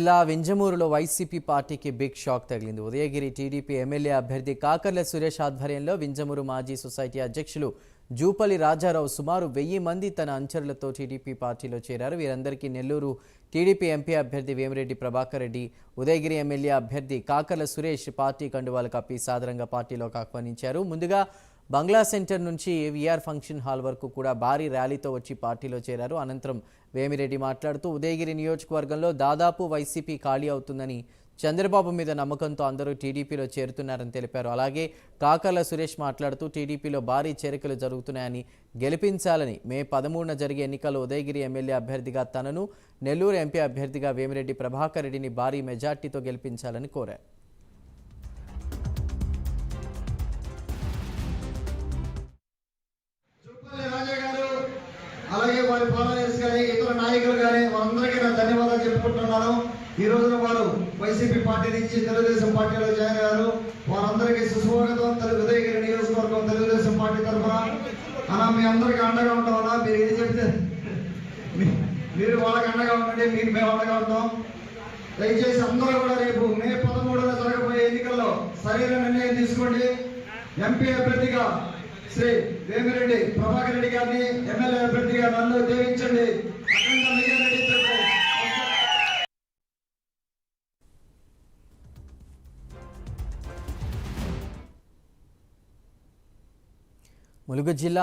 జిల్లా వింజమూరులో వైసీపీ పార్టీకి big shock తగిలింది. ఉదయగిరి టీడీపీ ఎమ్మెల్యే అభ్యర్థి కాకర్ల సురేష్ ఆధ్వర్యంలో వింజమూరు మాజీ సొసైటీ అధ్యక్షులు జూపల్లి రాజారావు సుమారు 1000 మంది తన అనుచరులతో టీడీపీ పార్టీలో చేరారు. వీరందరికీ నెల్లూరు టీడీపీ ఎంపీ అభ్యర్థి వేమిరెడ్డి ప్రభాకర్ రెడ్డి, ఉదయగిరి ఎమ్మెల్యే అభ్యర్థి కాకర్ల సురేష్ పార్టీ కండువాలు కప్పి సాదరంగా పార్టీలోకి ఆహ్వానించారు. ముందుగా బంగ్లా సెంటర్ నుంచి విఆర్ ఫంక్షన్ హాల్ వరకు కూడా భారీ ర్యాలీతో వచ్చి పార్టీలో చేరారు. అనంతరం వేమిరెడ్డి మాట్లాడుతూ ఉదయగిరి నియోజకవర్గంలో దాదాపు వైసీపీ ఖాళీ అవుతుందని, చంద్రబాబు మీద నమ్మకంతో అందరూ టీడీపీలో చేరుతున్నారని తెలిపారు. అలాగే కాకర్ల సురేష్ మాట్లాడుతూ టీడీపీలో భారీ చేరికలు జరుగుతున్నాయని, గెలిపించాలని మే 13న జరిగే ఎన్నికల్లో ఉదయగిరి ఎమ్మెల్యే అభ్యర్థిగా తనను, నెల్లూరు ఎంపీ అభ్యర్థిగా వేమిరెడ్డి ప్రభాకర్ రెడ్డిని భారీ మెజార్టీతో గెలిపించాలని కోరారు. అలాగే వారి ఫాలోవర్స్ కానీ ఇతర నాయకులు కానీ వారందరికీ నా ధన్యవాదాలు చెప్పుకుంటున్నాను. ఈ రోజున వారు వైసీపీ పార్టీ నుంచి తెలుగుదేశం పార్టీలో జాయిన్ అయ్యారు. వారందరికీ సుస్వాగతం. ఉదయగిరి నియోజకవర్గం తెలుగుదేశం పార్టీ తరఫున అలా మీ అందరికీ అండగా ఉంటామన్నా. మీరు ఏం చెప్తే మీరు వాళ్ళకి అండగా ఉండండి, మీకు మేము అండగా ఉంటాం. దయచేసి అందరూ కూడా రేపు మే 13న జరగబోయే ఎన్నికల్లో సరైన నిర్ణయం తీసుకోండి. ఎంపీ అభ్యర్థిగా శ్రీ వేమిరెడ్డి ప్రభాకర్ రెడ్డి గారిని, ఎమ్మెల్యే అభ్యర్థిగా నన్ను దీవించండి. ములుగు జిల్లా